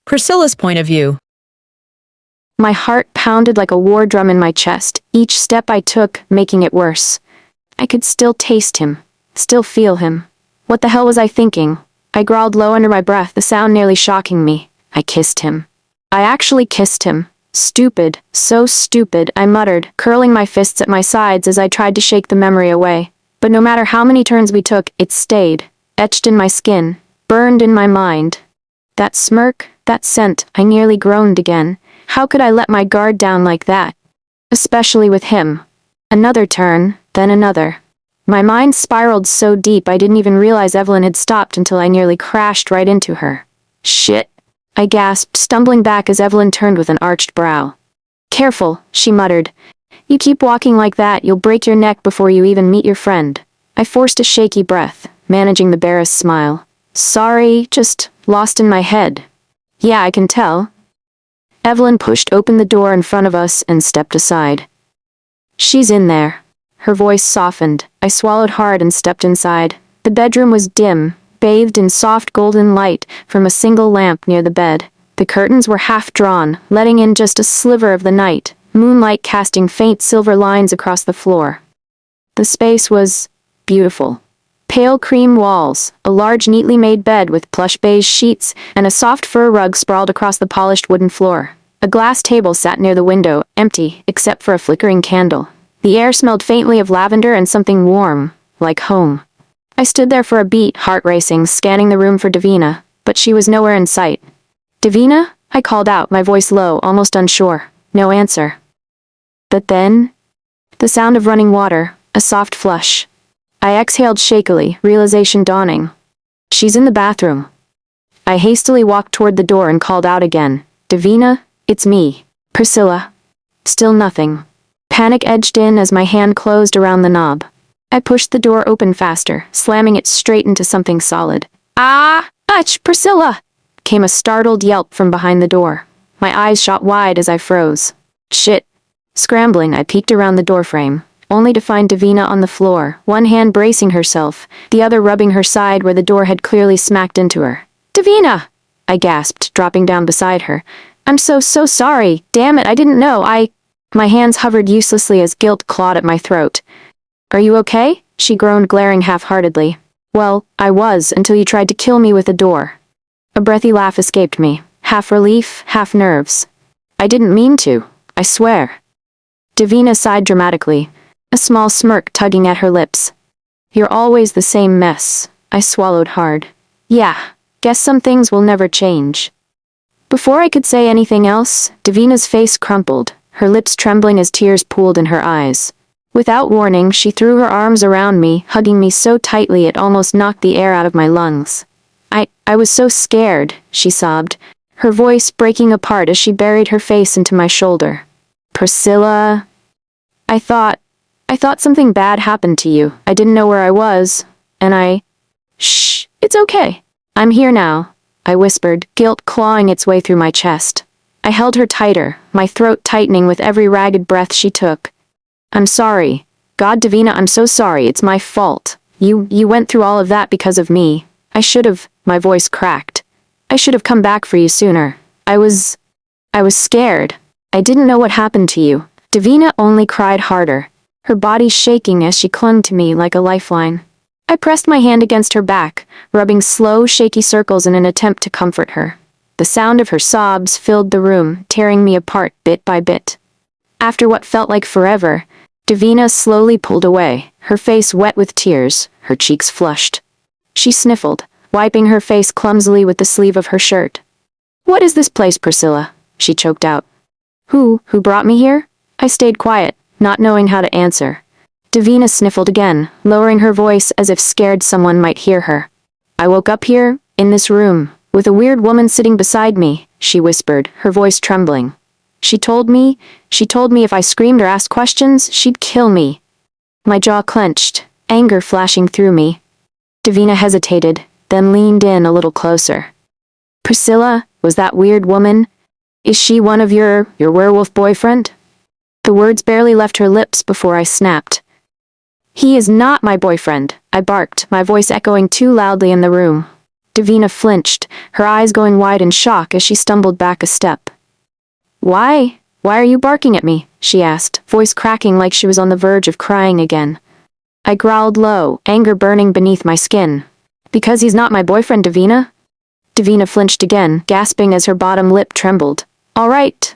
Priscilla's point of view. My heart pounded like a war drum in my chest, each step I took making it worse. I could still taste him, still feel him. What the hell was I thinking? I growled low under my breath, the sound nearly shocking me. I kissed him. I actually kissed him. Stupid, so stupid, I muttered, curling my fists at my sides as I tried to shake the memory away. But no matter how many turns we took, it stayed, etched in my skin, burned in my mind. That smirk, that scent, I nearly groaned again. How could I let my guard down like that? Especially with him. Another turn, then another. My mind spiraled so deep I didn't even realize Evelyn had stopped until I nearly crashed right into her. Shit, I gasped, stumbling back as Evelyn turned with an arched brow. Careful, she muttered. You keep walking like that, you'll break your neck before you even meet your friend. I forced a shaky breath, managing the barest smile. Sorry, just lost in my head. Yeah, I can tell. Evelyn pushed open the door in front of us and stepped aside. She's in there. Her voice softened. I swallowed hard and stepped inside. The bedroom was dim, bathed in soft golden light from a single lamp near the bed. The curtains were half drawn, letting in just a sliver of the night, moonlight casting faint silver lines across the floor. The space was beautiful. Pale cream walls, a large neatly made bed with plush beige sheets, and a soft fur rug sprawled across the polished wooden floor. A glass table sat near the window, empty, except for a flickering candle. The air smelled faintly of lavender and something warm, like home. I stood there for a beat, heart racing, scanning the room for Davina, but she was nowhere in sight. Davina? I called out, my voice low, almost unsure. No answer. But then, the sound of running water, a soft flush. I exhaled shakily, realization dawning. She's in the bathroom. I hastily walked toward the door and called out again. Davina, it's me, Priscilla. Still nothing. Panic edged in as my hand closed around the knob. I pushed the door open faster, slamming it straight into something solid. Ah! Ach, Priscilla! Came a startled yelp from behind the door. My eyes shot wide as I froze. Shit. Scrambling, I peeked around the doorframe, only to find Davina on the floor, one hand bracing herself, the other rubbing her side where the door had clearly smacked into her. Davina! I gasped, dropping down beside her. I'm so sorry. Damn it, I didn't know. My hands hovered uselessly as guilt clawed at my throat. Are you okay? She groaned, glaring half-heartedly. Well, I was, until you tried to kill me with a door. A breathy laugh escaped me, half relief, half nerves. I didn't mean to, I swear. Davina sighed dramatically, a small smirk tugging at her lips. You're always the same mess. I swallowed hard. Yeah, guess some things will never change. Before I could say anything else, Davina's face crumpled, her lips trembling as tears pooled in her eyes. Without warning, she threw her arms around me, hugging me so tightly it almost knocked the air out of my lungs. I was so scared, she sobbed, her voice breaking apart as she buried her face into my shoulder. Priscilla... I thought something bad happened to you. I didn't know where I was, and Shh, it's okay. I'm here now, I whispered, guilt clawing its way through my chest. I held her tighter, my throat tightening with every ragged breath she took. I'm sorry. God, Davina, I'm so sorry. It's my fault. You went through all of that because of me. I should have, my voice cracked. I should have come back for you sooner. I was scared. I didn't know what happened to you. Davina only cried harder, her body shaking as she clung to me like a lifeline. I pressed my hand against her back, rubbing slow, shaky circles in an attempt to comfort her. The sound of her sobs filled the room, tearing me apart bit by bit. After what felt like forever, Davina slowly pulled away, her face wet with tears, her cheeks flushed. She sniffled, wiping her face clumsily with the sleeve of her shirt. What is this place, Priscilla? She choked out. Who brought me here? I stayed quiet, not knowing how to answer. Davina sniffled again, lowering her voice as if scared someone might hear her. I woke up here, in this room, with a weird woman sitting beside me, she whispered, her voice trembling. She told me if I screamed or asked questions, she'd kill me. My jaw clenched, anger flashing through me. Davina hesitated, then leaned in a little closer. Priscilla, was that weird woman? Is she one of your werewolf boyfriend? The words barely left her lips before I snapped. He is not my boyfriend, I barked, my voice echoing too loudly in the room. Davina flinched, her eyes going wide in shock as she stumbled back a step. Why? Why are you barking at me? She asked, voice cracking like she was on the verge of crying again. I growled low, anger burning beneath my skin. Because he's not my boyfriend, Davina? Davina flinched again, gasping as her bottom lip trembled. All right.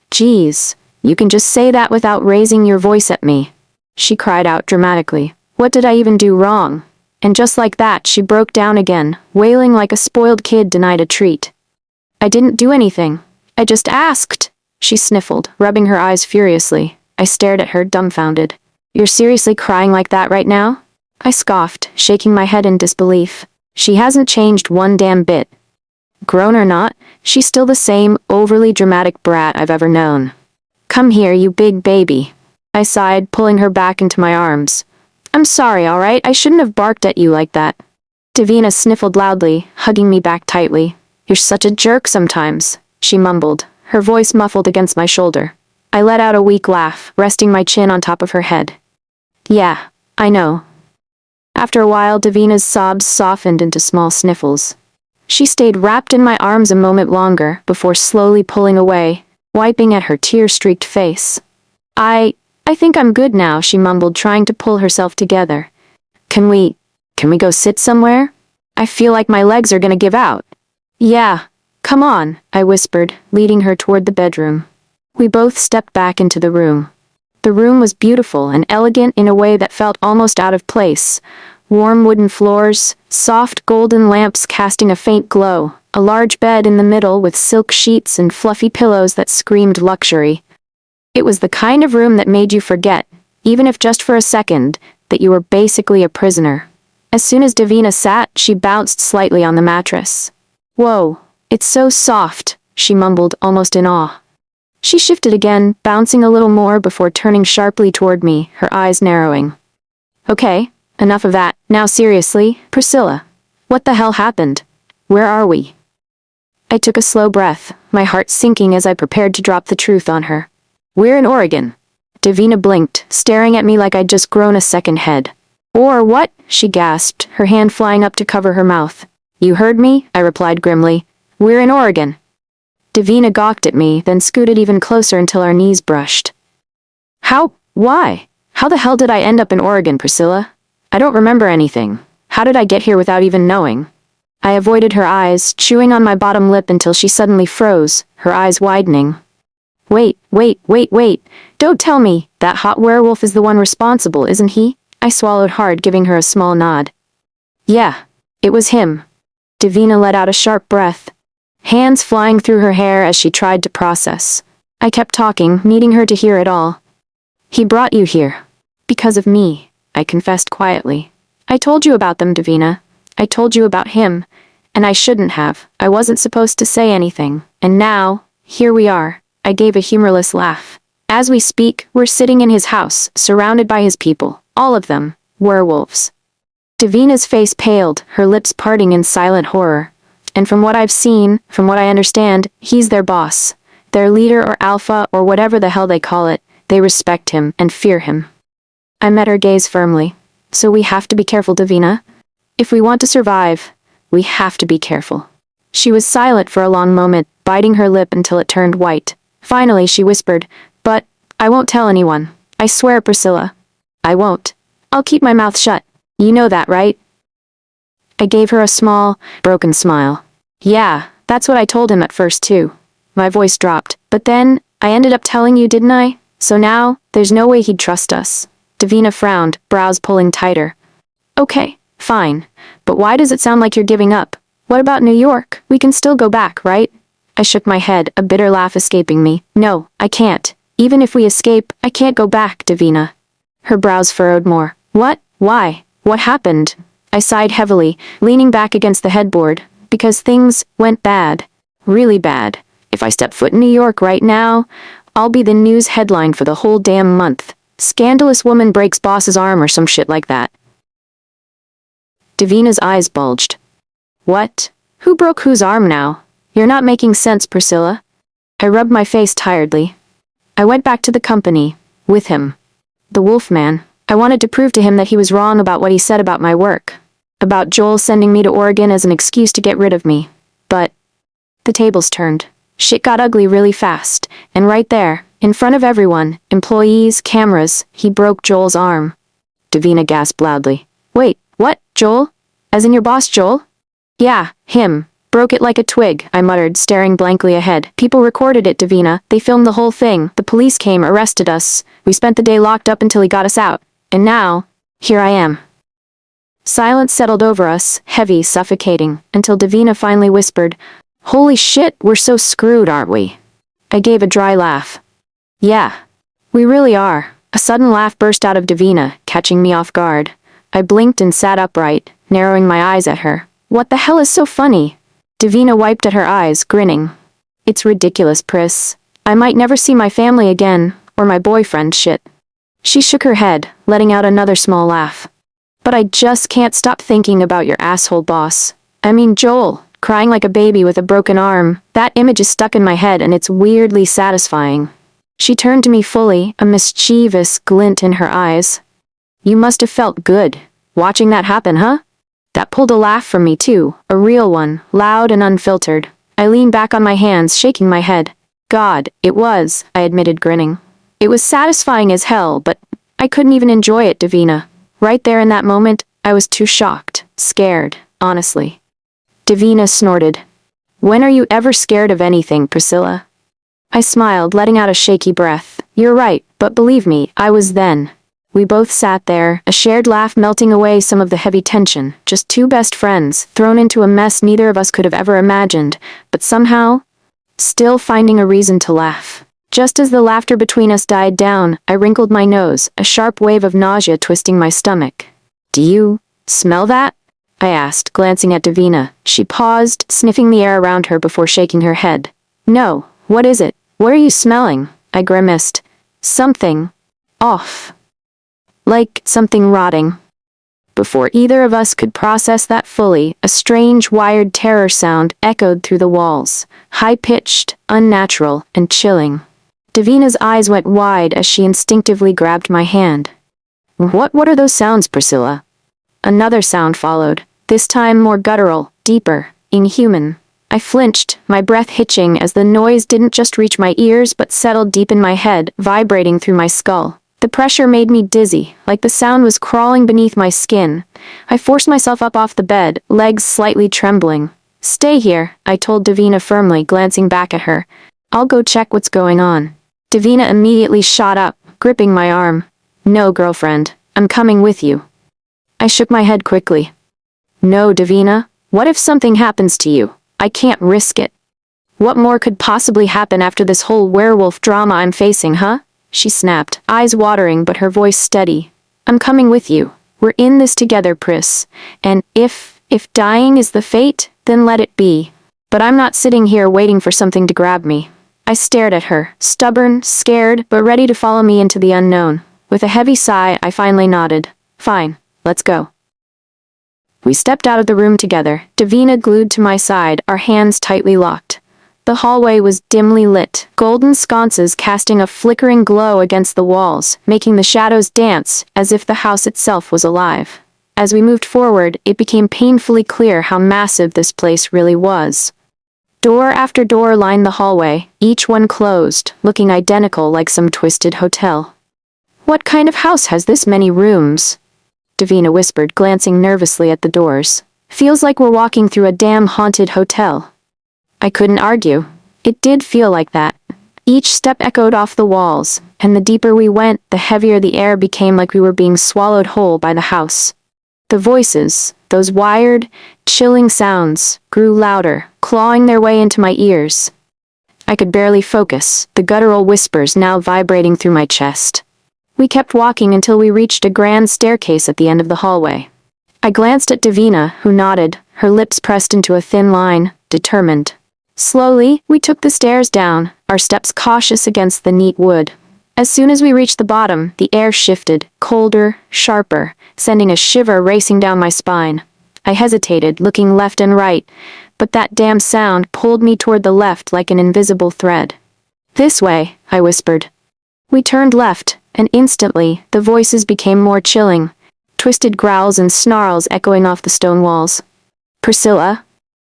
Geez, you can just say that without raising your voice at me. She cried out dramatically. What did I even do wrong? And just like that, she broke down again, wailing like a spoiled kid denied a treat. I didn't do anything. I just asked. She sniffled, rubbing her eyes furiously. I stared at her, dumbfounded. You're seriously crying like that right now? I scoffed, shaking my head in disbelief. She hasn't changed one damn bit. Grown or not, she's still the same overly dramatic brat I've ever known. Come here, you big baby. I sighed, pulling her back into my arms. I'm sorry, all right? I shouldn't have barked at you like that. Davina sniffled loudly, hugging me back tightly. You're such a jerk sometimes, she mumbled, her voice muffled against my shoulder. I let out a weak laugh, resting my chin on top of her head. Yeah, I know. After a while, Davina's sobs softened into small sniffles. She stayed wrapped in my arms a moment longer before slowly pulling away, wiping at her tear-streaked face. I think I'm good now, she mumbled, trying to pull herself together. Can we go sit somewhere? I feel like my legs are gonna give out. Yeah, come on, I whispered, leading her toward the bedroom. We both stepped back into the room. The room was beautiful and elegant in a way that felt almost out of place. Warm wooden floors, soft golden lamps casting a faint glow, a large bed in the middle with silk sheets and fluffy pillows that screamed luxury. It was the kind of room that made you forget, even if just for a second, that you were basically a prisoner. As soon as Davina sat, she bounced slightly on the mattress. Whoa, it's so soft, she mumbled, almost in awe. She shifted again, bouncing a little more before turning sharply toward me, her eyes narrowing. Okay, enough of that. Now seriously, Priscilla. What the hell happened? Where are we? I took a slow breath, my heart sinking as I prepared to drop the truth on her. We're in Oregon. Davina blinked, staring at me like I'd just grown a second head. Or what? She gasped, her hand flying up to cover her mouth. You heard me? I replied grimly. We're in Oregon. Davina gawked at me, then scooted even closer until our knees brushed. Why? How the hell did I end up in Oregon, Priscilla? I don't remember anything. How did I get here without even knowing? I avoided her eyes, chewing on my bottom lip until she suddenly froze, her eyes widening. Wait. Don't tell me that hot werewolf is the one responsible, isn't he? I swallowed hard, giving her a small nod. Yeah, it was him. Davina let out a sharp breath, hands flying through her hair as she tried to process. I kept talking, needing her to hear it all. He brought you here. Because of me, I confessed quietly. I told you about them, Davina. I told you about him. And I shouldn't have. I wasn't supposed to say anything. And now, here we are. I gave a humorless laugh. As we speak, we're sitting in his house, surrounded by his people. All of them. Werewolves. Davina's face paled, her lips parting in silent horror. And from what I've seen, from what I understand, he's their boss. Their leader or alpha or whatever the hell they call it. They respect him and fear him. I met her gaze firmly. So we have to be careful, Davina. If we want to survive, we have to be careful. She was silent for a long moment, biting her lip until it turned white. Finally, she whispered, But I won't tell anyone. I swear, Priscilla. I won't. I'll keep my mouth shut. You know that, right? I gave her a small, broken smile. Yeah, that's what I told him at first too. My voice dropped. But then, I ended up telling you, didn't I? So now, there's no way he'd trust us. Davina frowned, brows pulling tighter. Okay, fine. But why does it sound like you're giving up? What about New York? We can still go back, right? I shook my head, a bitter laugh escaping me. No, I can't. Even if we escape, I can't go back, Davina. Her brows furrowed more. What? Why? What happened? I sighed heavily, leaning back against the headboard. Because things went bad. Really bad. If I step foot in New York right now, I'll be the news headline for the whole damn month. Scandalous woman breaks boss's arm or some shit like that. Davina's eyes bulged. What? Who broke whose arm now? You're not making sense, Priscilla. I rubbed my face tiredly. I went back to the company. With him. The Wolfman. I wanted to prove to him that he was wrong about what he said about my work. About Joel sending me to Oregon as an excuse to get rid of me. But the tables turned. Shit got ugly really fast, and right there, in front of everyone, employees, cameras, he broke Joel's arm. Davina gasped loudly. Wait, what, Joel? As in your boss, Joel? Yeah, him. Broke it like a twig, I muttered, staring blankly ahead. People recorded it, Davina. They filmed the whole thing. The police came, arrested us. We spent the day locked up until he got us out. And now, here I am. Silence settled over us, heavy, suffocating, until Davina finally whispered, Holy shit, we're so screwed, aren't we? I gave a dry laugh. Yeah, we really are. A sudden laugh burst out of Davina, catching me off guard. I blinked and sat upright, narrowing my eyes at her. What the hell is so funny? Davina wiped at her eyes, grinning. It's ridiculous, Pris. I might never see my family again, or my boyfriend, shit. She shook her head, letting out another small laugh. But I just can't stop thinking about your asshole boss. I mean Joel, crying like a baby with a broken arm. That image is stuck in my head and it's weirdly satisfying. She turned to me fully, a mischievous glint in her eyes. You must have felt good, watching that happen, huh? That pulled a laugh from me too, a real one, loud and unfiltered. I leaned back on my hands, shaking my head. God, it was, I admitted, grinning. It was satisfying as hell, but I couldn't even enjoy it, Davina. Right there in that moment, I was too shocked, scared, honestly. Davina snorted. When are you ever scared of anything, Priscilla? I smiled, letting out a shaky breath. You're right, but believe me, I was then. We both sat there, a shared laugh melting away some of the heavy tension, just two best friends, thrown into a mess neither of us could have ever imagined, but somehow, still finding a reason to laugh. Just as the laughter between us died down, I wrinkled my nose, a sharp wave of nausea twisting my stomach. Do you smell that? I asked, glancing at Davina. She paused, sniffing the air around her before shaking her head. No, what is it? What are you smelling? I grimaced. Something off. Like something rotting. Before either of us could process that fully, a strange wired terror sound echoed through the walls, high-pitched, unnatural, and chilling. Davina's eyes went wide as she instinctively grabbed my hand. What are those sounds, Priscilla? Another sound followed, this time more guttural, deeper, inhuman. I flinched, my breath hitching as the noise didn't just reach my ears but settled deep in my head, vibrating through my skull. The pressure made me dizzy, like the sound was crawling beneath my skin. I forced myself up off the bed, legs slightly trembling. Stay here, I told Davina firmly, glancing back at her. I'll go check what's going on. Davina immediately shot up, gripping my arm. No, girlfriend, I'm coming with you. I shook my head quickly. No, Davina, what if something happens to you? I can't risk it. What more could possibly happen after this whole werewolf drama I'm facing, huh? She snapped, eyes watering but her voice steady. I'm coming with you. We're in this together, Pris. And if dying is the fate, then let it be. But I'm not sitting here waiting for something to grab me. I stared at her, stubborn, scared, but ready to follow me into the unknown. With a heavy sigh, I finally nodded. Fine, let's go. We stepped out of the room together, Davina glued to my side, our hands tightly locked. The hallway was dimly lit, golden sconces casting a flickering glow against the walls, making the shadows dance, as if the house itself was alive. As we moved forward, it became painfully clear how massive this place really was. Door after door lined the hallway, each one closed, looking identical like some twisted hotel. What kind of house has this many rooms? Davina whispered, glancing nervously at the doors. Feels like we're walking through a damn haunted hotel. I couldn't argue. It did feel like that. Each step echoed off the walls, and the deeper we went, the heavier the air became, like we were being swallowed whole by the house. The voices, those wired, chilling sounds, grew louder, clawing their way into my ears. I could barely focus, the guttural whispers now vibrating through my chest. We kept walking until we reached a grand staircase at the end of the hallway. I glanced at Davina, who nodded, her lips pressed into a thin line, determined. Slowly, we took the stairs down, our steps cautious against the neat wood. As soon as we reached the bottom, the air shifted, colder, sharper, sending a shiver racing down my spine. I hesitated, looking left and right, but that damn sound pulled me toward the left like an invisible thread. This way, I whispered. We turned left, and instantly, the voices became more chilling. twisted growls and snarls echoing off the stone walls. "Priscilla?"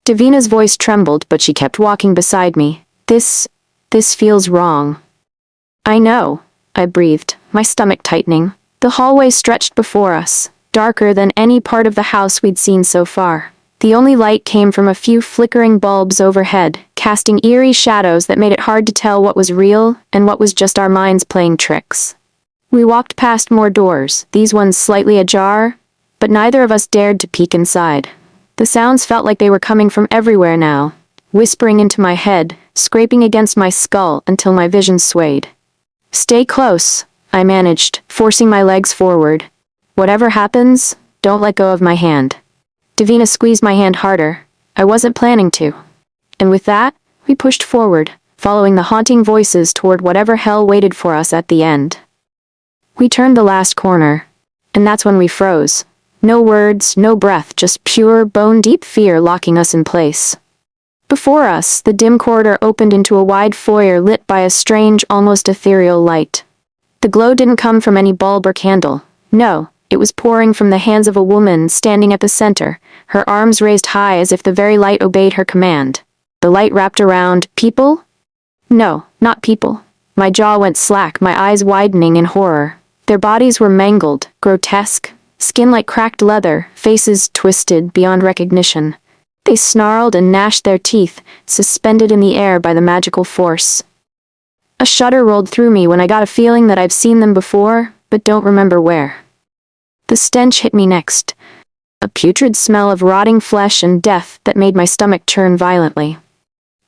Davina's voice trembled, but she kept walking beside me. This feels wrong." "I know," I breathed, my stomach tightening. The hallway stretched before us, darker than any part of the house we'd seen so far. The only light came from a few flickering bulbs overhead, casting eerie shadows that made it hard to tell what was real and what was just our minds playing tricks. We walked past more doors, these ones slightly ajar, but neither of us dared to peek inside. The sounds felt like they were coming from everywhere now, whispering into my head, scraping against my skull until my vision swayed. "Stay close," I managed, forcing my legs forward. "Whatever happens, don't let go of my hand." Davina squeezed my hand harder. I wasn't planning to. And with that, we pushed forward, following the haunting voices toward whatever hell waited for us at the end. We turned the last corner, and that's when we froze. No words, no breath, just pure, bone-deep fear locking us in place. Before us, the dim corridor opened into a wide foyer lit by a strange, almost ethereal light. The glow didn't come from any bulb or candle. No, it was pouring from the hands of a woman standing at the center, her arms raised high as if the very light obeyed her command. The light wrapped around people? No, not people. My jaw went slack, my eyes widening in horror. Their bodies were mangled, grotesque, skin like cracked leather, faces twisted beyond recognition. They snarled and gnashed their teeth, suspended in the air by the magical force. A shudder rolled through me when I got a feeling that I've seen them before, but don't remember where. The stench hit me next, a putrid smell of rotting flesh and death that made my stomach churn violently.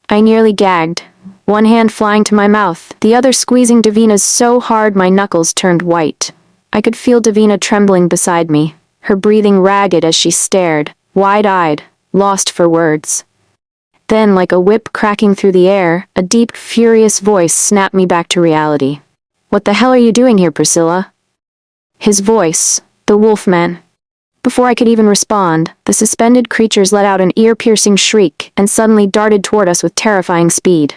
I nearly gagged, one hand flying to my mouth, the other squeezing Davina's so hard my knuckles turned white. I could feel Davina trembling beside me, her breathing ragged as she stared, wide-eyed, lost for words. Then, like a whip cracking through the air, a deep, furious voice snapped me back to reality. "What the hell are you doing here, Priscilla?" His voice, the wolfman. Before I could even respond, the suspended creatures let out an ear-piercing shriek and suddenly darted toward us with terrifying speed.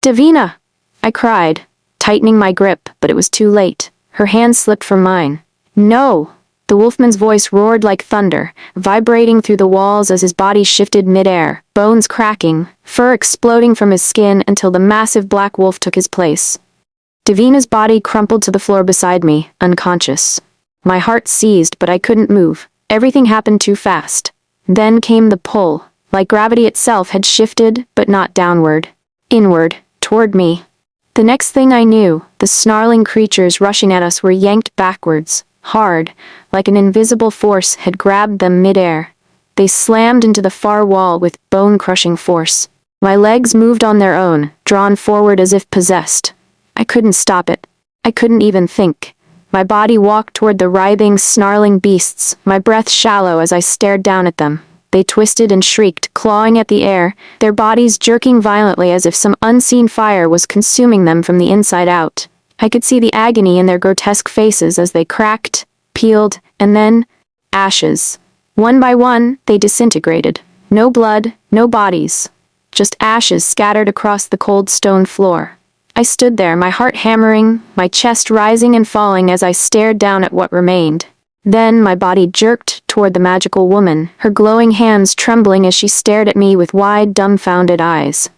"Davina!" I cried, tightening my grip, but it was too late. Her hand slipped from mine. "No!" The wolfman's voice roared like thunder, vibrating through the walls as his body shifted mid-air, bones cracking, fur exploding from his skin until the massive black wolf took his place. Davina's body crumpled to the floor beside me, unconscious. My heart seized, but I couldn't move. Everything happened too fast. Then came the pull, like gravity itself had shifted, but not downward. Inward, toward me. The next thing I knew, the snarling creatures rushing at us were yanked backwards, hard, like an invisible force had grabbed them mid-air. They slammed into the far wall with bone-crushing force. My legs moved on their own, drawn forward as if possessed. I couldn't stop it. I couldn't even think. My body walked toward the writhing, snarling beasts, my breath shallow as I stared down at them. They twisted and shrieked, clawing at the air, their bodies jerking violently as if some unseen fire was consuming them from the inside out. I could see the agony in their grotesque faces as they cracked, peeled, and then ashes. One by one, they disintegrated. No blood, no bodies. Just ashes scattered across the cold stone floor. I stood there, my heart hammering, my chest rising and falling as I stared down at what remained. Then my body jerked toward the magical woman, her glowing hands trembling as she stared at me with wide, dumbfounded eyes.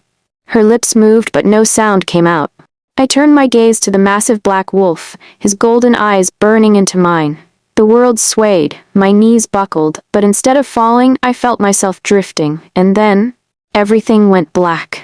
Her lips moved, but no sound came out. I turned my gaze to the massive black wolf, his golden eyes burning into mine. The world swayed, my knees buckled, but instead of falling, I felt myself drifting, and then, everything went black.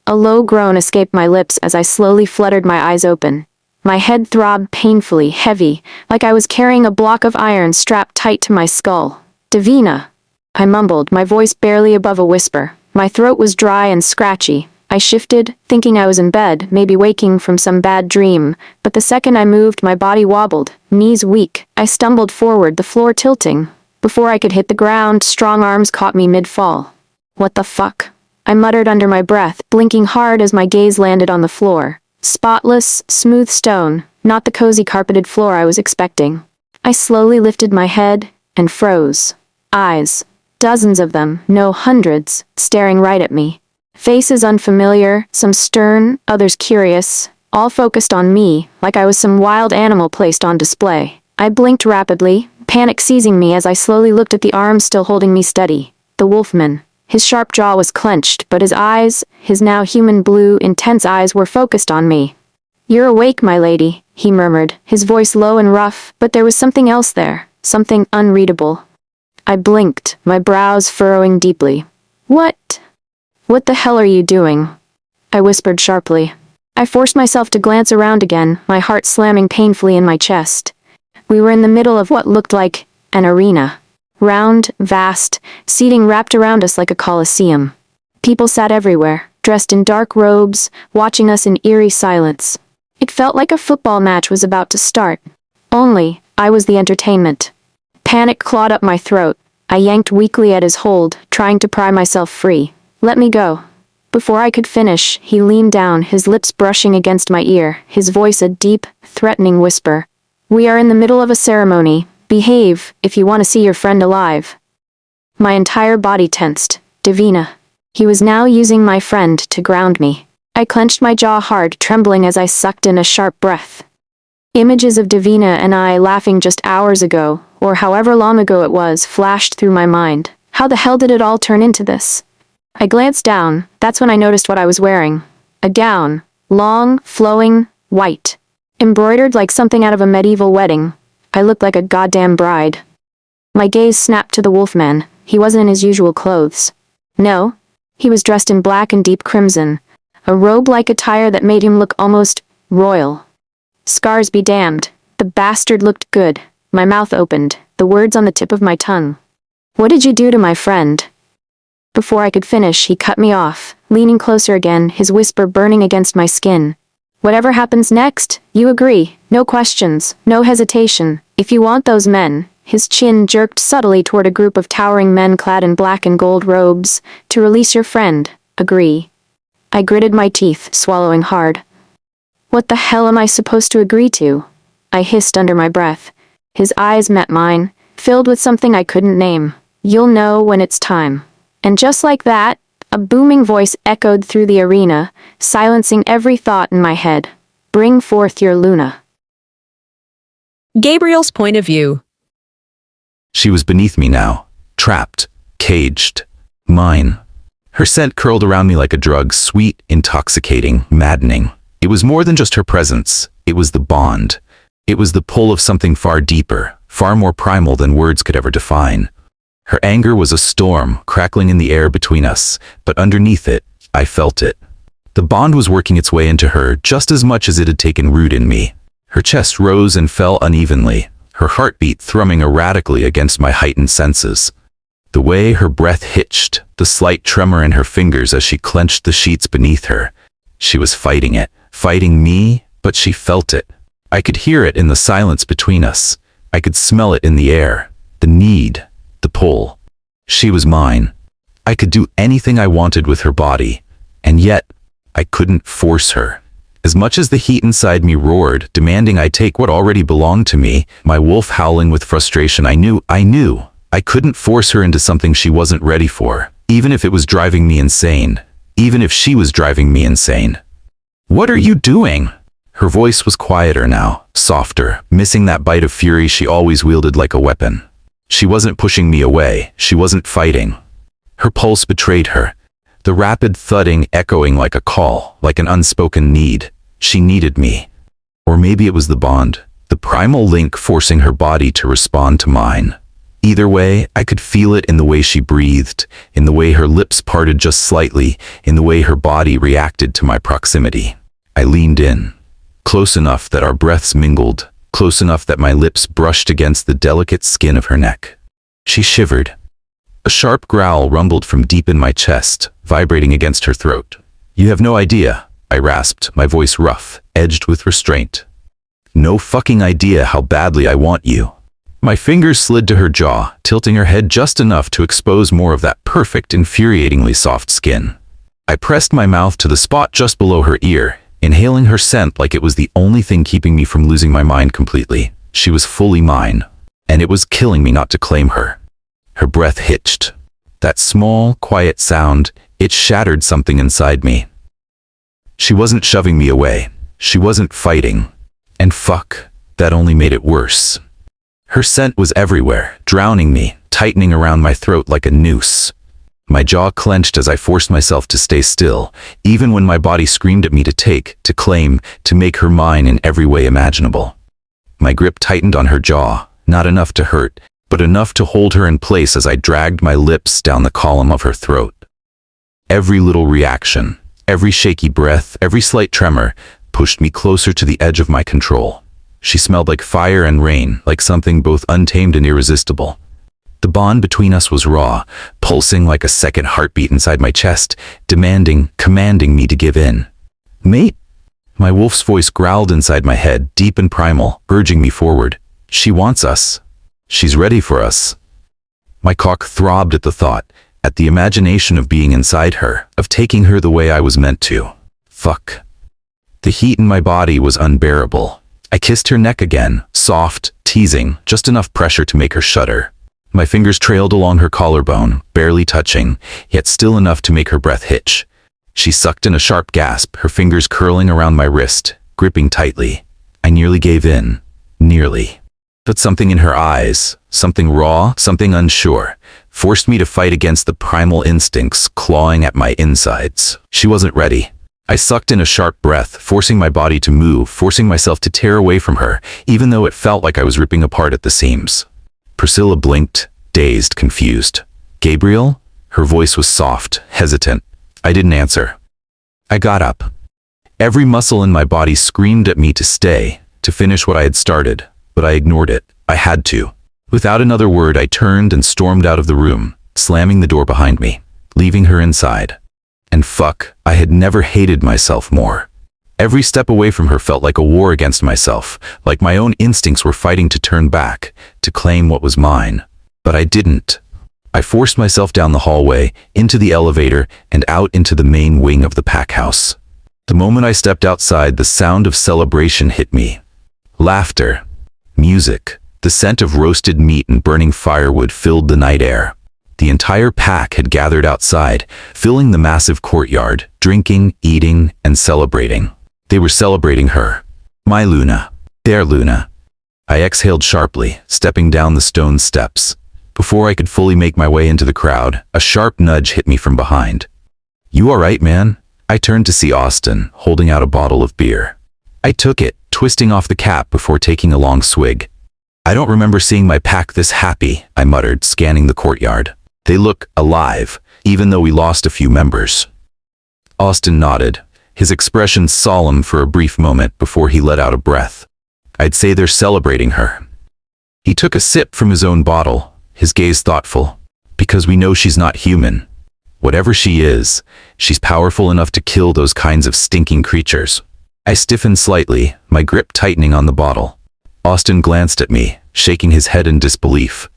A low groan escaped my lips as I slowly fluttered my eyes open. My head throbbed painfully, heavy, like I was carrying a block of iron strapped tight to my skull. "Davina!" I mumbled, my voice barely above a whisper. My throat was dry and scratchy. I shifted, thinking I was in bed, maybe waking from some bad dream, but the second I moved, my body wobbled, knees weak. I stumbled forward, the floor tilting. Before I could hit the ground, strong arms caught me mid-fall. "What the fuck?" I muttered under my breath, blinking hard as my gaze landed on the floor. Spotless, smooth stone, not the cozy carpeted floor I was expecting. I slowly lifted my head and froze. Eyes, dozens of them, no hundreds, staring right at me. Faces unfamiliar, some stern, others curious, all focused on me, like I was some wild animal placed on display. I blinked rapidly, panic seizing me as I slowly looked at the arms still holding me steady. The wolfman. His sharp jaw was clenched, but his eyes, his now human blue, intense eyes, were focused on me. "You're awake, my lady," he murmured, his voice low and rough, but there was something else there, something unreadable. I blinked, my brows furrowing deeply. "What the hell are you doing?" I whispered sharply. I forced myself to glance around again, my heart slamming painfully in my chest. We were in the middle of what looked like an arena. Round, vast, seating wrapped around us like a coliseum. People sat everywhere, dressed in dark robes, watching us in eerie silence. It felt like a football match was about to start. Only, I was the entertainment. Panic clawed up my throat. I yanked weakly at his hold, trying to pry myself free. "Let me go." Before I could finish, he leaned down, his lips brushing against my ear, his voice a deep, threatening whisper. "We are in the middle of a ceremony. Behave, if you want to see your friend alive." My entire body tensed. Davina. He was now using my friend to ground me. I clenched my jaw hard, trembling as I sucked in a sharp breath. Images of Davina and I laughing just hours ago, or however long ago it was, flashed through my mind. How the hell did it all turn into this? I glanced down. That's when I noticed what I was wearing. A gown. Long, flowing, white. Embroidered like something out of a medieval wedding. I looked like a goddamn bride. My gaze snapped to the wolfman. He wasn't in his usual clothes. No. He was dressed in black and deep crimson. A robe-like attire that made him look almost royal. Scars be damned. The bastard looked good. My mouth opened, the words on the tip of my tongue. "What did you do to my friend?" Before I could finish, he cut me off, leaning closer again, his whisper burning against my skin. "Whatever happens next, you agree. No questions, no hesitation. If you want those men," his chin jerked subtly toward a group of towering men clad in black and gold robes, "to release your friend, agree." I gritted my teeth, swallowing hard. "What the hell am I supposed to agree to?" I hissed under my breath. His eyes met mine, filled with something I couldn't name. "You'll know when it's time." And just like that, a booming voice echoed through the arena, silencing every thought in my head. "Bring forth your Luna." Gabriel's point of view. She was beneath me now, trapped, caged, mine. Her scent curled around me like a drug, sweet, intoxicating, maddening. It was more than just her presence. It was the bond. It was the pull of something far deeper, far more primal than words could ever define. Her anger was a storm, crackling in the air between us, but underneath it, I felt it. The bond was working its way into her just as much as it had taken root in me. Her chest rose and fell unevenly, her heartbeat thrumming erratically against my heightened senses. The way her breath hitched, the slight tremor in her fingers as she clenched the sheets beneath her. She was fighting it, fighting me, but she felt it. I could hear it in the silence between us. I could smell it in the air, the need, the pull. She was mine. I could do anything I wanted with her body, and yet I couldn't force her. As much as the heat inside me roared, demanding I take what already belonged to me, my wolf howling with frustration, I knew I couldn't force her into something she wasn't ready for, even if it was driving me insane, even if she was driving me insane. "What are you doing?" Her voice was quieter now, softer, missing that bite of fury she always wielded like a weapon. She wasn't pushing me away, she wasn't fighting. Her pulse betrayed her, the rapid thudding echoing like a call, like an unspoken need. She needed me. Or maybe it was the bond, the primal link forcing her body to respond to mine. Either way, I could feel it in the way she breathed, in the way her lips parted just slightly, in the way her body reacted to my proximity. I leaned in, close enough that our breaths mingled, close enough that my lips brushed against the delicate skin of her neck. She shivered. A sharp growl rumbled from deep in my chest, vibrating against her throat. "You have no idea," I rasped, my voice rough, edged with restraint. "No fucking idea how badly I want you." My fingers slid to her jaw, tilting her head just enough to expose more of that perfect, infuriatingly soft skin. I pressed my mouth to the spot just below her ear, inhaling her scent like it was the only thing keeping me from losing my mind completely. She was fully mine, and it was killing me not to claim her. Her breath hitched. That small, quiet sound, it shattered something inside me. She wasn't shoving me away. She wasn't fighting. And fuck, that only made it worse. Her scent was everywhere, drowning me, tightening around my throat like a noose. My jaw clenched as I forced myself to stay still, even when my body screamed at me to take, to claim, to make her mine in every way imaginable. My grip tightened on her jaw, not enough to hurt, but enough to hold her in place as I dragged my lips down the column of her throat. Every little reaction, every shaky breath, every slight tremor, pushed me closer to the edge of my control. She smelled like fire and rain, like something both untamed and irresistible. The bond between us was raw, pulsing like a second heartbeat inside my chest, demanding, commanding me to give in. "Mate?" My wolf's voice growled inside my head, deep and primal, urging me forward. "She wants us. She's ready for us." My cock throbbed at the thought, at the imagination of being inside her, of taking her the way I was meant to. Fuck. The heat in my body was unbearable. I kissed her neck again, soft, teasing, just enough pressure to make her shudder. My fingers trailed along her collarbone, barely touching, yet still enough to make her breath hitch. She sucked in a sharp gasp, her fingers curling around my wrist, gripping tightly. I nearly gave in. Nearly. But something in her eyes, something raw, something unsure, forced me to fight against the primal instincts clawing at my insides. She wasn't ready. I sucked in a sharp breath, forcing my body to move, forcing myself to tear away from her, even though it felt like I was ripping apart at the seams. Priscilla blinked, dazed, confused. "Gabriel?" Her voice was soft, hesitant. I didn't answer. I got up. Every muscle in my body screamed at me to stay, to finish what I had started, but I ignored it. I had to. Without another word, I turned and stormed out of the room, slamming the door behind me, leaving her inside. And fuck, I had never hated myself more. Every step away from her felt like a war against myself, like my own instincts were fighting to turn back, to claim what was mine. But I didn't. I forced myself down the hallway, into the elevator, and out into the main wing of the pack house. The moment I stepped outside, the sound of celebration hit me. Laughter, music, the scent of roasted meat and burning firewood filled the night air. The entire pack had gathered outside, filling the massive courtyard, drinking, eating, and celebrating. They were celebrating her. My Luna. Their Luna. I exhaled sharply, stepping down the stone steps. Before I could fully make my way into the crowd, a sharp nudge hit me from behind. "You all right, man?" I turned to see Austin, holding out a bottle of beer. I took it, twisting off the cap before taking a long swig. "I don't remember seeing my pack this happy," I muttered, scanning the courtyard. "They look alive, even though we lost a few members." Austin nodded, his expression solemn for a brief moment before he let out a breath. "I'd say they're celebrating her." He took a sip from his own bottle, his gaze thoughtful. "Because we know she's not human. Whatever she is, she's powerful enough to kill those kinds of stinking creatures." I stiffened slightly, my grip tightening on the bottle. Austin glanced at me, shaking his head in disbelief.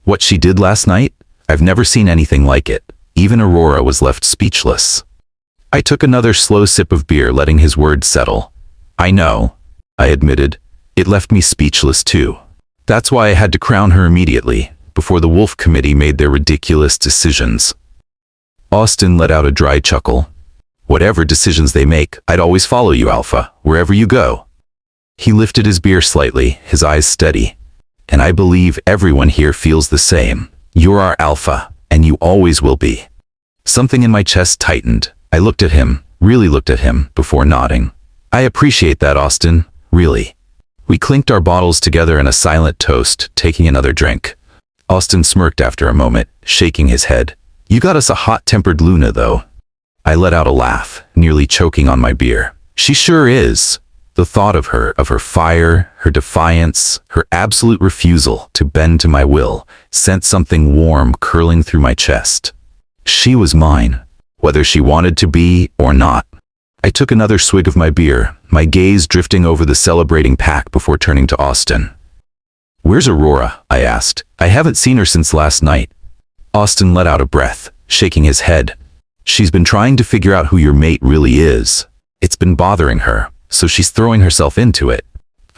"What she did last night? I've never seen anything like it." Even Aurora was left speechless. I took another slow sip of beer, letting his words settle. "I know," I admitted. "It left me speechless too. That's why I had to crown her immediately, before the Wolf Committee made their ridiculous decisions." Austin let out a dry chuckle. "Whatever decisions they make, I'd always follow you, Alpha, wherever you go." He lifted his beer slightly, his eyes steady. "And I believe everyone here feels the same. You're our Alpha, and you always will be." Something in my chest tightened. I looked at him, really looked at him, before nodding. "I appreciate that, Austin, really." We clinked our bottles together in a silent toast, taking another drink. Austin smirked after a moment, shaking his head. "You got us a hot-tempered Luna, though." I let out a laugh, nearly choking on my beer. "She sure is." The thought of her fire, her defiance, her absolute refusal to bend to my will, sent something warm curling through my chest. She was mine, whether she wanted to be or not. I took another swig of my beer, my gaze drifting over the celebrating pack before turning to Austin. "Where's Aurora?" I asked. "I haven't seen her since last night." Austin let out a breath, shaking his head. "She's been trying to figure out who your mate really is. It's been bothering her, so she's throwing herself into it."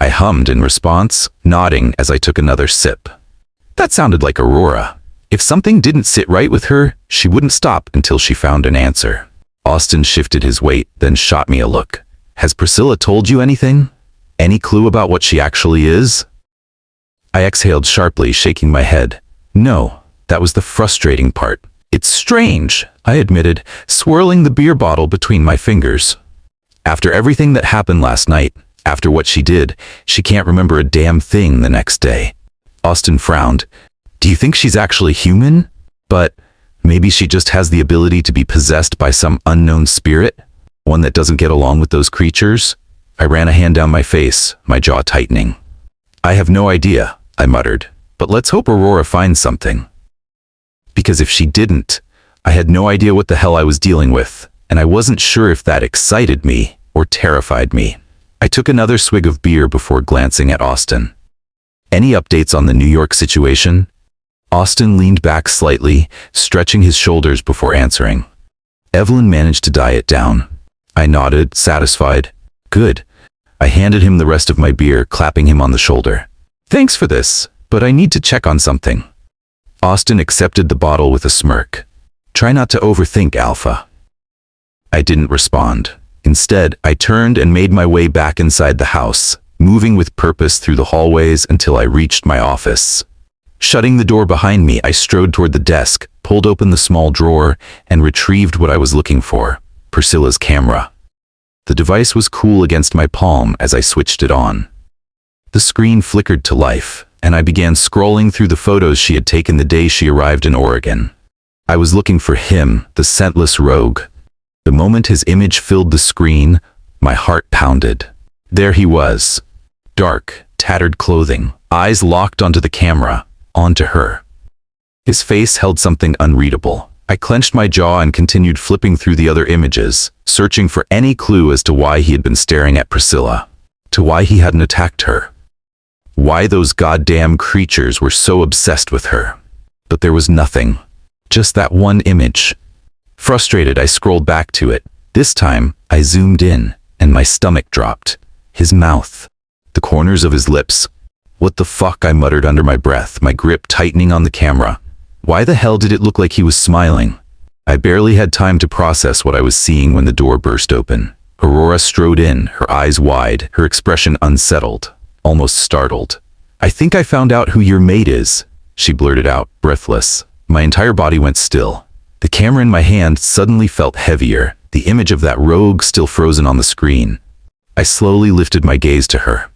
I hummed in response, nodding as I took another sip. That sounded like Aurora. If something didn't sit right with her, she wouldn't stop until she found an answer. Austin shifted his weight, then shot me a look. "Has Priscilla told you anything? Any clue about what she actually is?" I exhaled sharply, shaking my head. No, that was the frustrating part. It's strange, I admitted, swirling the beer bottle between my fingers. After everything that happened last night, after what she did, she can't remember a damn thing the next day. Austin frowned. Do you think she's actually human? But maybe she just has the ability to be possessed by some unknown spirit? One that doesn't get along with those creatures? I ran a hand down my face, my jaw tightening. I have no idea, I muttered, but let's hope Aurora finds something. Because if she didn't, I had no idea what the hell I was dealing with, and I wasn't sure if that excited me or terrified me. I took another swig of beer before glancing at Austin. Any updates on the New York situation? Austin leaned back slightly, stretching his shoulders before answering. Evelyn managed to die it down. I nodded, satisfied. Good. I handed him the rest of my beer, clapping him on the shoulder. Thanks for this, but I need to check on something. Austin accepted the bottle with a smirk. Try not to overthink, Alpha. I didn't respond. Instead, I turned and made my way back inside the house, moving with purpose through the hallways until I reached my office. Shutting the door behind me, I strode toward the desk, pulled open the small drawer, and retrieved what I was looking for, Priscilla's camera. The device was cool against my palm as I switched it on. The screen flickered to life, and I began scrolling through the photos she had taken the day she arrived in Oregon. I was looking for him, the scentless rogue. The moment his image filled the screen, my heart pounded. There he was. Dark, tattered clothing, eyes locked onto the camera, onto her. His face held something unreadable. I clenched my jaw and continued flipping through the other images, searching for any clue as to why he had been staring at Priscilla, to why he hadn't attacked her, why those goddamn creatures were so obsessed with her. But there was nothing. Just that one image. Frustrated, I scrolled back to it. This time, I zoomed in, and my stomach dropped. His mouth. The corners of his lips. What the fuck, I muttered under my breath, my grip tightening on the camera. Why the hell did it look like he was smiling? I barely had time to process what I was seeing when the door burst open. Aurora strode in, her eyes wide, her expression unsettled, almost startled. I think I found out who your mate is, she blurted out, breathless. My entire body went still. The camera in my hand suddenly felt heavier, the image of that rogue still frozen on the screen. I slowly lifted my gaze to her.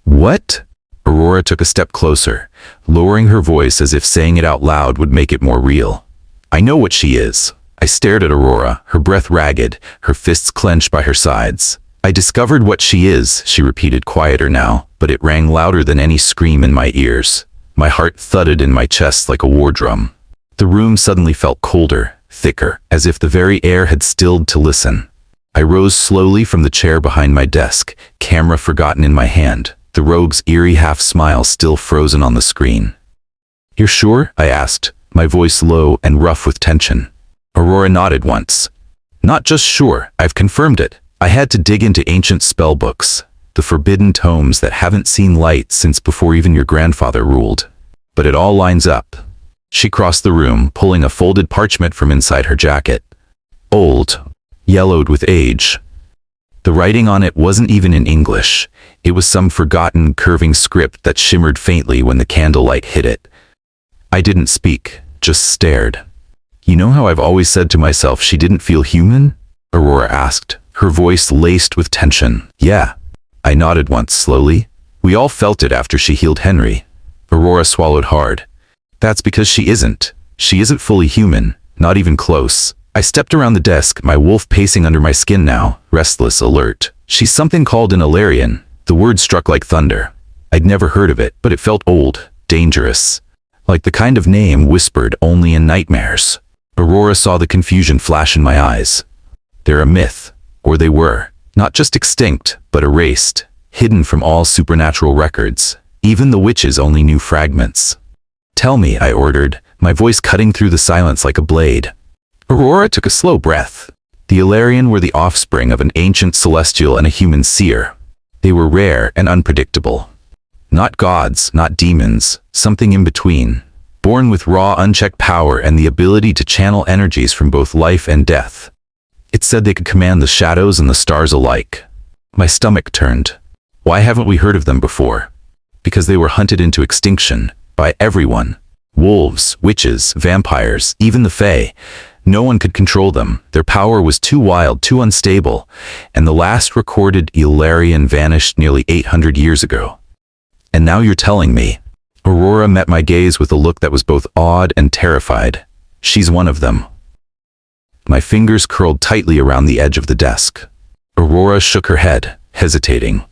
What? Aurora took a step closer, lowering her voice as if saying it out loud would make it more real. I know what she is. I stared at Aurora, her breath ragged, her fists clenched by her sides. I discovered what she is, she repeated, quieter now, but it rang louder than any scream in my ears. My heart thudded in my chest like a war drum. The room suddenly felt colder, thicker, as if the very air had stilled to listen. I rose slowly from the chair behind my desk, camera forgotten in my hand, the rogue's eerie half-smile still frozen on the screen. You're sure? I asked, my voice low and rough with tension. Aurora nodded once. Not just sure, I've confirmed it. I had to dig into ancient spell books, the forbidden tomes that haven't seen light since before even your grandfather ruled. But it all lines up. She crossed the room, pulling a folded parchment from inside her jacket. Old, yellowed with age. The writing on it wasn't even in English. It was some forgotten, curving script that shimmered faintly when the candlelight hit it. I didn't speak, just stared. You know how I've always said to myself she didn't feel human? Aurora asked, her voice laced with tension. Yeah. I nodded once slowly. We all felt it after she healed Henry. Aurora swallowed hard. That's because she isn't. She isn't fully human, not even close. I stepped around the desk, my wolf pacing under my skin now, restless, alert. She's something called an Illyrian. The word struck like thunder. I'd never heard of it, but it felt old, dangerous. Like the kind of name whispered only in nightmares. Aurora saw the confusion flash in my eyes. They're a myth, or they were. Not just extinct, but erased, hidden from all supernatural records. Even the witches only knew fragments. Tell me, I ordered, my voice cutting through the silence like a blade. Aurora took a slow breath. The Illyrian were the offspring of an ancient celestial and a human seer. They were rare and unpredictable. Not gods, not demons, something in between. Born with raw, unchecked power and the ability to channel energies from both life and death. It said they could command the shadows and the stars alike. My stomach turned. Why haven't we heard of them before? because they were hunted into extinction by everyone. Wolves, witches, vampires, even the Fae. No one could control them. Their power was too wild, too unstable, and the last recorded Illyrian vanished nearly 800 years ago. And now you're telling me. Aurora met my gaze with a look that was both awed and terrified. She's one of them. My fingers curled tightly around the edge of the desk. Aurora shook her head, hesitating.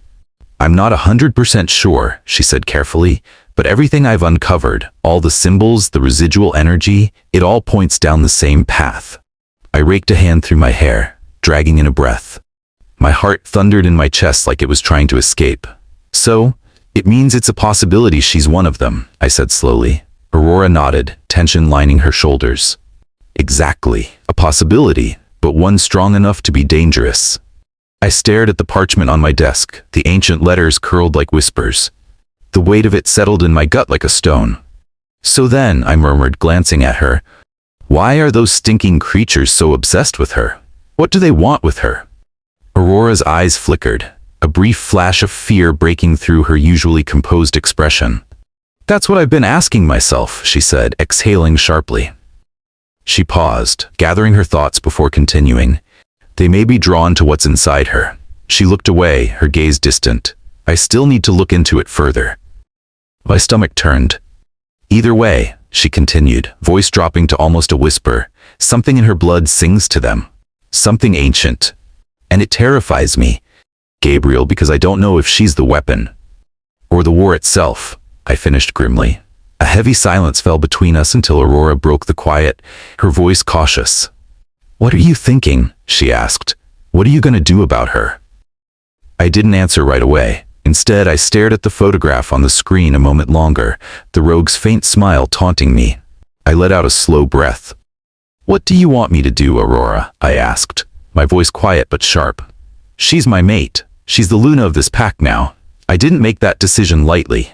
I'm not 100% sure, she said carefully, but everything I've uncovered, all the symbols, the residual energy, it all points down the same path. I raked a hand through my hair, dragging in a breath. My heart thundered in my chest like it was trying to escape. So, it means it's a possibility she's one of them, I said slowly. Aurora nodded, tension lining her shoulders. Exactly, a possibility, but one strong enough to be dangerous. I stared at the parchment on my desk, the ancient letters curled like whispers. The weight of it settled in my gut like a stone. So then, I murmured, glancing at her, why are those stinking creatures so obsessed with her? What do they want with her? Aurora's eyes flickered, a brief flash of fear breaking through her usually composed expression. That's what I've been asking myself, she said, exhaling sharply. She paused, gathering her thoughts before continuing. They may be drawn to what's inside her. She looked away, her gaze distant. I still need to look into it further. My stomach turned. Either way, she continued, voice dropping to almost a whisper, something in her blood sings to them. Something ancient. And it terrifies me, Gabriel, because I don't know if she's the weapon. Or the war itself, I finished grimly. A heavy silence fell between us until Aurora broke the quiet, her voice cautious. What are you thinking? She asked. What are you going to do about her? I didn't answer right away. Instead, I stared at the photograph on the screen a moment longer, the rogue's faint smile taunting me. I let out a slow breath. What do you want me to do, Aurora? I asked, my voice quiet but sharp. She's my mate. She's the Luna of this pack now. I didn't make that decision lightly.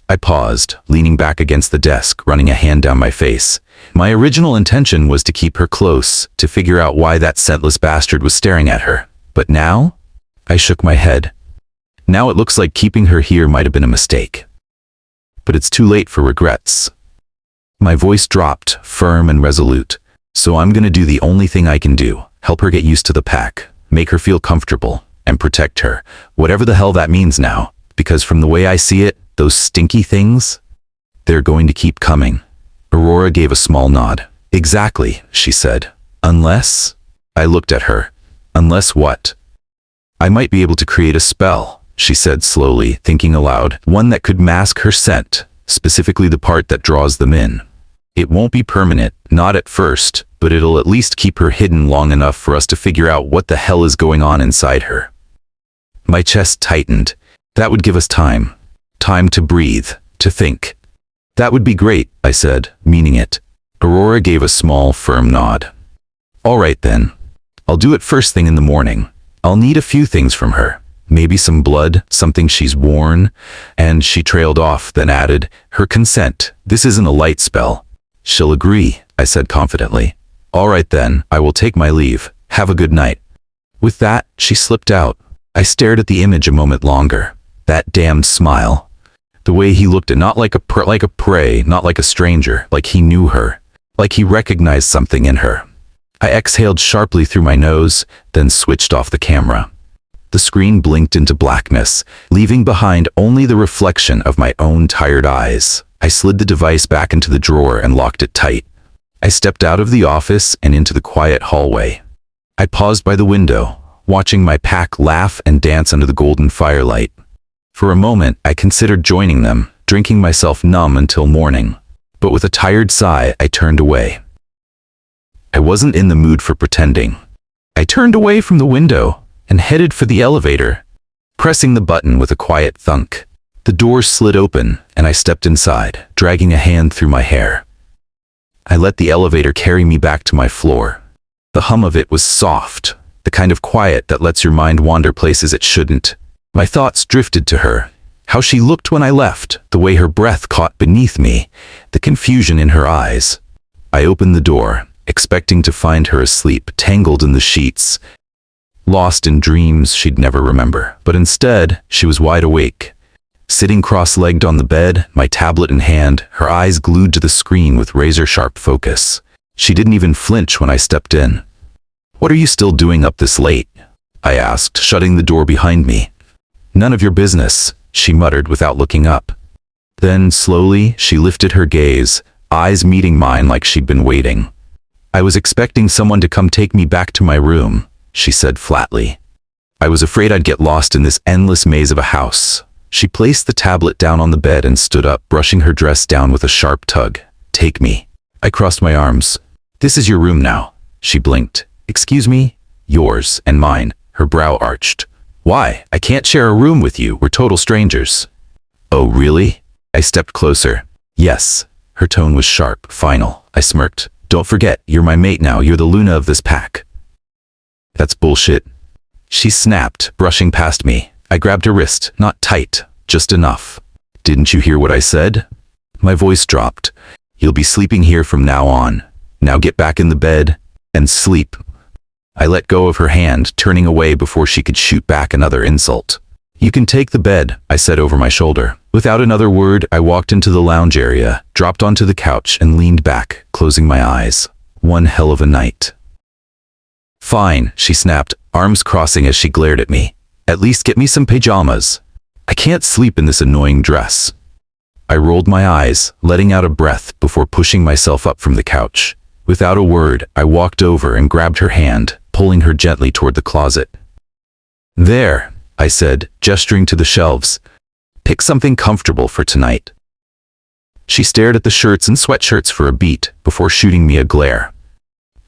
I paused, leaning back against the desk, running a hand down my face. My original intention was to keep her close, to figure out why that scentless bastard was staring at her. But now? I shook my head. Now it looks like keeping her here might have been a mistake. But it's too late for regrets. My voice dropped, firm and resolute. So I'm gonna do the only thing I can do, help her get used to the pack, make her feel comfortable, and protect her, whatever the hell that means now. Because from the way I see it, those stinky things, they're going to keep coming. Aurora gave a small nod. Exactly, she said. Unless? I looked at her. Unless what? I might be able to create a spell, she said slowly, thinking aloud. One that could mask her scent, specifically the part that draws them in. It won't be permanent, not at first, but it'll at least keep her hidden long enough for us to figure out what the hell is going on inside her. My chest tightened. That would give us time. Time to breathe, to think. That would be great, I said, meaning it. Aurora gave a small, firm nod. All right then. I'll do it first thing in the morning. I'll need a few things from her. Maybe some blood, something she's worn. And she trailed off, then added, her consent. This isn't a light spell. She'll agree, I said confidently. All right then, I will take my leave. Have a good night. With that, she slipped out. I stared at the image a moment longer. That damned smile. The way he looked at not like a prey, not like a stranger, like he knew her, like he recognized something in her. I exhaled sharply through my nose, then switched off the camera. The screen blinked into blackness, leaving behind only the reflection of my own tired eyes. I slid the device back into the drawer and locked it tight. I stepped out of the office and into the quiet hallway. I paused by the window, watching my pack laugh and dance under the golden firelight. For a moment, I considered joining them, drinking myself numb until morning. But with a tired sigh, I turned away. I wasn't in the mood for pretending. I turned away from the window and headed for the elevator, pressing the button with a quiet thunk. The door slid open, and I stepped inside, dragging a hand through my hair. I let the elevator carry me back to my floor. The hum of it was soft, the kind of quiet that lets your mind wander places it shouldn't. My thoughts drifted to her, how she looked when I left, the way her breath caught beneath me, the confusion in her eyes. I opened the door, expecting to find her asleep, tangled in the sheets, lost in dreams she'd never remember. But instead, she was wide awake, sitting cross-legged on the bed, my tablet in hand, her eyes glued to the screen with razor-sharp focus. She didn't even flinch when I stepped in. "What are you still doing up this late?" I asked, shutting the door behind me. "None of your business," she muttered without looking up. Then, slowly, she lifted her gaze, eyes meeting mine like she'd been waiting. "I was expecting someone to come take me back to my room," she said flatly. "I was afraid I'd get lost in this endless maze of a house." She placed the tablet down on the bed and stood up, brushing her dress down with a sharp tug. "Take me." I crossed my arms. "This is your room now." She blinked. "Excuse me?" "Yours and mine." Her brow arched. "Why? I can't share a room with you. We're total strangers." "Oh, really?" I stepped closer. "Yes." Her tone was sharp, final. I smirked. "Don't forget, you're my mate now. You're the Luna of this pack." "That's bullshit." She snapped, brushing past me. I grabbed her wrist, not tight, just enough. "Didn't you hear what I said?" My voice dropped. "You'll be sleeping here from now on. Now get back in the bed and sleep." I let go of her hand, turning away before she could shoot back another insult. "You can take the bed," I said over my shoulder. Without another word, I walked into the lounge area, dropped onto the couch, and leaned back, closing my eyes. One hell of a night. "Fine," she snapped, arms crossing as she glared at me. "At least get me some pajamas. I can't sleep in this annoying dress." I rolled my eyes, letting out a breath before pushing myself up from the couch. Without a word, I walked over and grabbed her hand, pulling her gently toward the closet. "There," I said, gesturing to the shelves. "Pick something comfortable for tonight." She stared at the shirts and sweatshirts for a beat before shooting me a glare.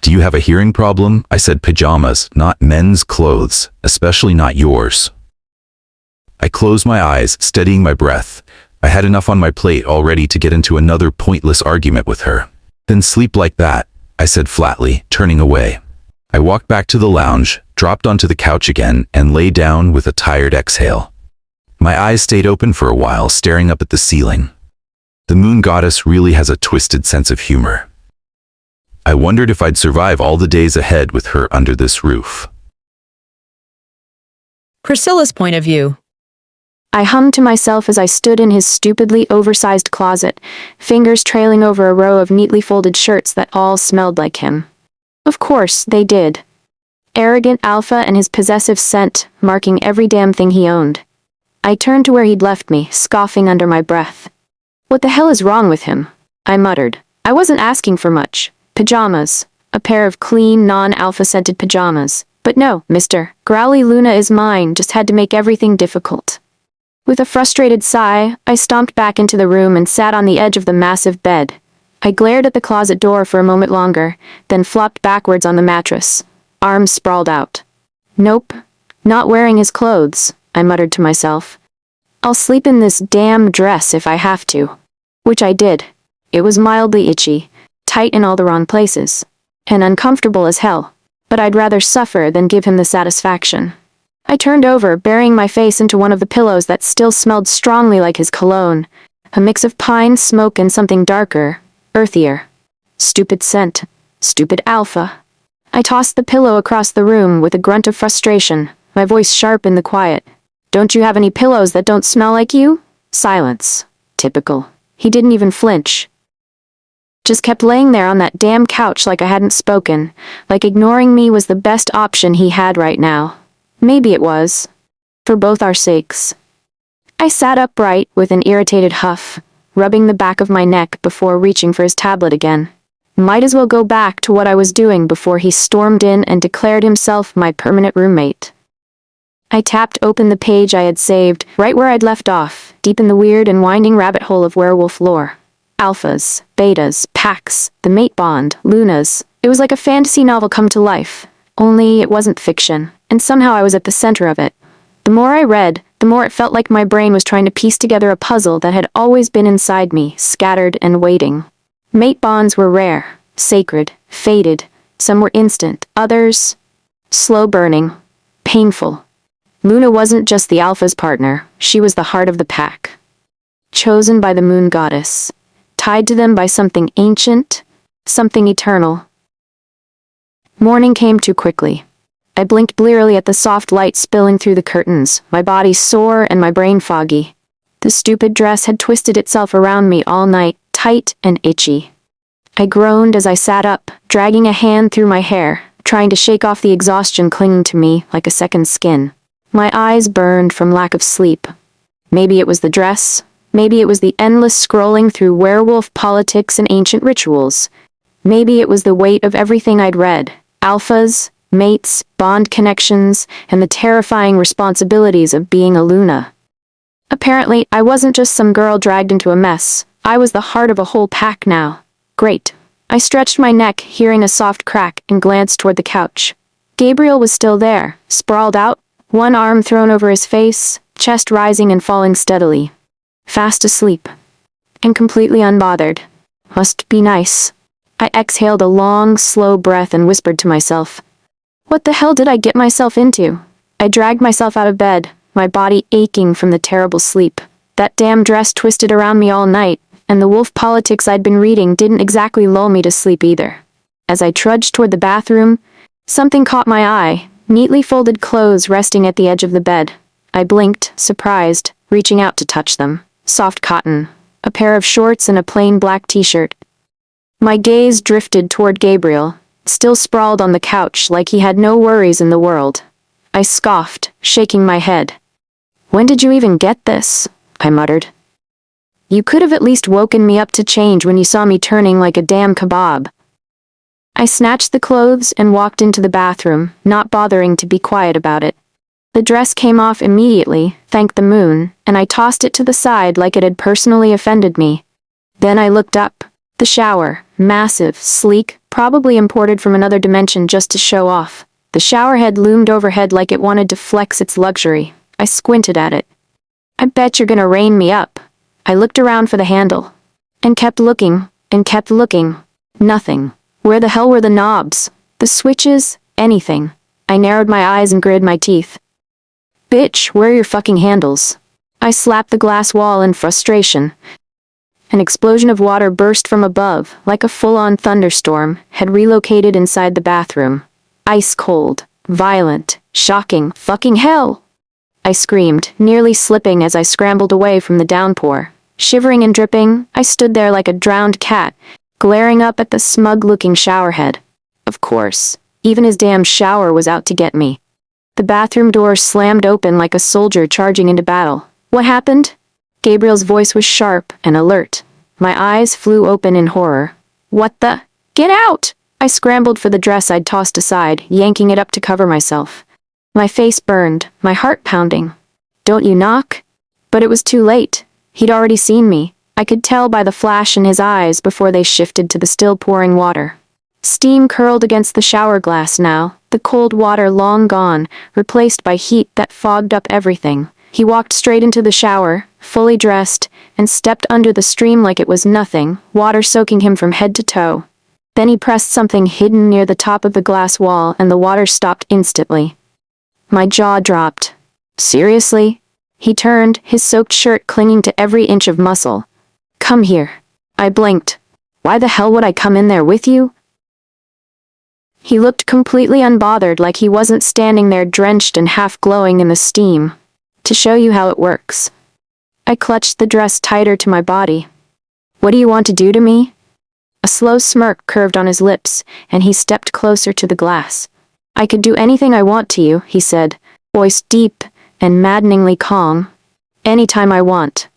"Do you have a hearing problem?" I said. "Pajamas, not men's clothes, especially not yours." I closed my eyes, steadying my breath. I had enough on my plate already to get into another pointless argument with her. "Then sleep like that," I said flatly, turning away. I walked back to the lounge, dropped onto the couch again, and lay down with a tired exhale. My eyes stayed open for a while, staring up at the ceiling. The moon goddess really has a twisted sense of humor. I wondered if I'd survive all the days ahead with her under this roof. Priscilla's point of view. I hummed to myself as I stood in his stupidly oversized closet, fingers trailing over a row of neatly folded shirts that all smelled like him. Of course, they did. Arrogant alpha and his possessive scent, marking every damn thing he owned. I turned to where he'd left me, scoffing under my breath. "What the hell is wrong with him?" I muttered. I wasn't asking for much. Pajamas. A pair of clean, non-alpha scented pajamas. But no, Mr. Growly Luna is mine just had to make everything difficult. With a frustrated sigh, I stomped back into the room and sat on the edge of the massive bed. I glared at the closet door for a moment longer, then flopped backwards on the mattress, arms sprawled out. "Nope, not wearing his clothes," I muttered to myself. "I'll sleep in this damn dress if I have to." Which I did. It was mildly itchy, tight in all the wrong places, and uncomfortable as hell, but I'd rather suffer than give him the satisfaction. I turned over, burying my face into one of the pillows that still smelled strongly like his cologne, a mix of pine, smoke, and something darker, earthier. Stupid scent. Stupid alpha. I tossed the pillow across the room with a grunt of frustration, my voice sharp in the quiet. "Don't you have any pillows that don't smell like you?" Silence. Typical. He didn't even flinch. Just kept laying there on that damn couch like I hadn't spoken, like ignoring me was the best option he had right now. Maybe it was. For both our sakes. I sat upright with an irritated huff, rubbing the back of my neck before reaching for his tablet again. Might as well go back to what I was doing before he stormed in and declared himself my permanent roommate. I tapped open the page I had saved, right where I'd left off, deep in the weird and winding rabbit hole of werewolf lore. Alphas, betas, packs, the mate bond, lunas. It was like a fantasy novel come to life. Only it wasn't fiction, and somehow I was at the center of it. The more I read, the more it felt like my brain was trying to piece together a puzzle that had always been inside me, scattered and waiting. Mate bonds were rare, sacred, fated. Some were instant, others slow burning, painful. Luna wasn't just the alpha's partner, she was the heart of the pack. Chosen by the moon goddess. Tied to them by something ancient, something eternal. Morning came too quickly. I blinked blearily at the soft light spilling through the curtains, my body sore and my brain foggy. The stupid dress had twisted itself around me all night, tight and itchy. I groaned as I sat up, dragging a hand through my hair, trying to shake off the exhaustion clinging to me like a second skin. My eyes burned from lack of sleep. Maybe it was the dress. Maybe it was the endless scrolling through werewolf politics and ancient rituals. Maybe it was the weight of everything I'd read. Alphas, mates, bond connections, and the terrifying responsibilities of being a Luna. Apparently, I wasn't just some girl dragged into a mess. I was the heart of a whole pack now. Great. I stretched my neck, hearing a soft crack, and glanced toward the couch. Gabriel was still there, sprawled out, one arm thrown over his face, chest rising and falling steadily. Fast asleep. And completely unbothered. Must be nice. I exhaled a long, slow breath and whispered to myself. What the hell did I get myself into? I dragged myself out of bed, my body aching from the terrible sleep. That damn dress twisted around me all night, and the wolf politics I'd been reading didn't exactly lull me to sleep either. As I trudged toward the bathroom, something caught my eye, neatly folded clothes resting at the edge of the bed. I blinked, surprised, reaching out to touch them. Soft cotton, a pair of shorts and a plain black t-shirt. My gaze drifted toward Gabriel, still sprawled on the couch like he had no worries in the world. I scoffed, shaking my head. When did you even get this? I muttered. You could have at least woken me up to change when you saw me turning like a damn kebab. I snatched the clothes and walked into the bathroom, not bothering to be quiet about it. The dress came off immediately, thank the moon, and I tossed it to the side like it had personally offended me. Then I looked up. The shower, massive, sleek, probably imported from another dimension just to show off. The shower head loomed overhead like it wanted to flex its luxury. I squinted at it. I bet you're gonna rein me up. I looked around for the handle. And kept looking, and kept looking. Nothing. Where the hell were the knobs? The switches? Anything. I narrowed my eyes and gritted my teeth. Bitch, where are your fucking handles? I slapped the glass wall in frustration. An explosion of water burst from above, like a full-on thunderstorm, had relocated inside the bathroom. Ice cold, violent, shocking, fucking hell! I screamed, nearly slipping as I scrambled away from the downpour. Shivering and dripping, I stood there like a drowned cat, glaring up at the smug-looking showerhead. Of course, even his damn shower was out to get me. The bathroom door slammed open like a soldier charging into battle. What happened? Gabriel's voice was sharp and alert. My eyes flew open in horror. What the? Get out! I scrambled for the dress I'd tossed aside, yanking it up to cover myself. My face burned, my heart pounding. Don't you knock? But it was too late. He'd already seen me. I could tell by the flash in his eyes before they shifted to the still pouring water. Steam curled against the shower glass now, the cold water long gone, replaced by heat that fogged up everything. He walked straight into the shower, fully dressed, and stepped under the stream like it was nothing, water soaking him from head to toe. Then he pressed something hidden near the top of the glass wall and the water stopped instantly. My jaw dropped. Seriously? He turned, his soaked shirt clinging to every inch of muscle. Come here. I blinked. Why the hell would I come in there with you? He looked completely unbothered, like he wasn't standing there drenched and half glowing in the steam. To show you how it works. I clutched the dress tighter to my body. What do you want to do to me? A slow smirk curved on his lips, and he stepped closer to the glass. I could do anything I want to you, he said, voice deep and maddeningly calm. Anytime I want.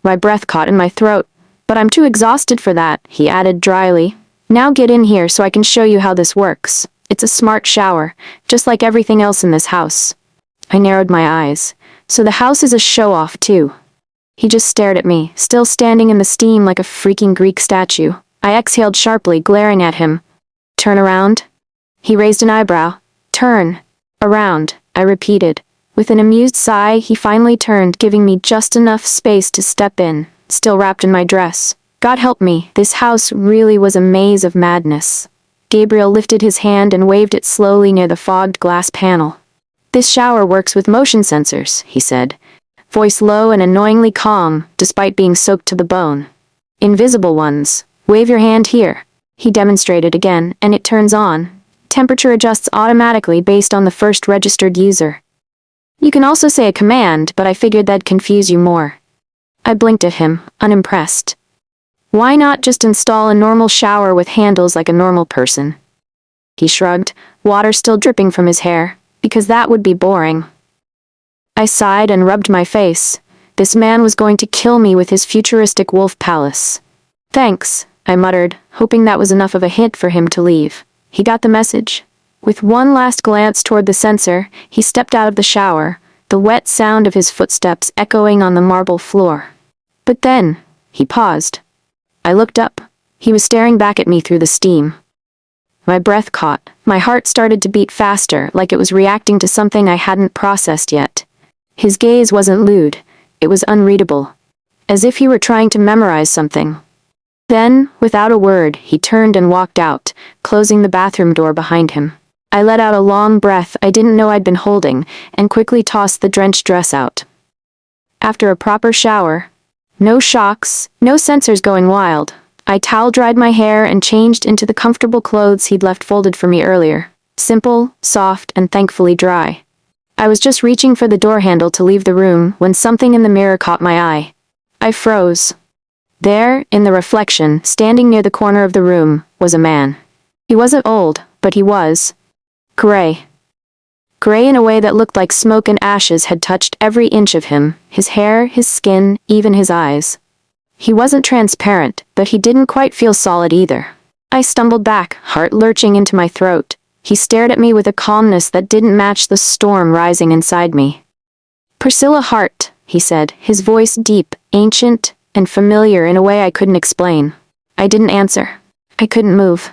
My breath caught in my throat. But I'm too exhausted for that, he added dryly. Now get in here so I can show you how this works. It's a smart shower, just like everything else in this house. I narrowed my eyes. So the house is a show-off, too. He just stared at me, still standing in the steam like a freaking Greek statue. I exhaled sharply, glaring at him. Turn around? He raised an eyebrow. Turn. Around, I repeated. With an amused sigh, he finally turned, giving me just enough space to step in, still wrapped in my dress. God help me, this house really was a maze of madness. Gabriel lifted his hand and waved it slowly near the fogged glass panel. This shower works with motion sensors, he said, voice low and annoyingly calm, despite being soaked to the bone. Invisible ones. Wave your hand here. He demonstrated again, and it turns on. Temperature adjusts automatically based on the first registered user. You can also say a command, but I figured that'd confuse you more. I blinked at him, unimpressed. Why not just install a normal shower with handles like a normal person? He shrugged, water still dripping from his hair, because that would be boring. I sighed and rubbed my face. This man was going to kill me with his futuristic wolf palace. Thanks, I muttered, hoping that was enough of a hint for him to leave. He got the message. With one last glance toward the sensor, he stepped out of the shower, the wet sound of his footsteps echoing on the marble floor. But then, he paused. I looked up. He was staring back at me through the steam. My breath caught. My heart started to beat faster, like it was reacting to something I hadn't processed yet. His gaze wasn't lewd. It was unreadable. As if he were trying to memorize something. Then, without a word, he turned and walked out, closing the bathroom door behind him. I let out a long breath I didn't know I'd been holding, and quickly tossed the drenched dress out. After a proper shower, no shocks, no sensors going wild, I towel-dried my hair and changed into the comfortable clothes he'd left folded for me earlier. Simple, soft, and thankfully dry. I was just reaching for the door handle to leave the room when something in the mirror caught my eye. I froze. There, in the reflection, standing near the corner of the room, was a man. He wasn't old, but he was gray. Gray in a way that looked like smoke and ashes had touched every inch of him, his hair, his skin, even his eyes. He wasn't transparent, but he didn't quite feel solid either. I stumbled back, heart lurching into my throat. He stared at me with a calmness that didn't match the storm rising inside me. Priscilla Hart, he said, his voice deep, ancient, and familiar in a way I couldn't explain. I didn't answer. I couldn't move.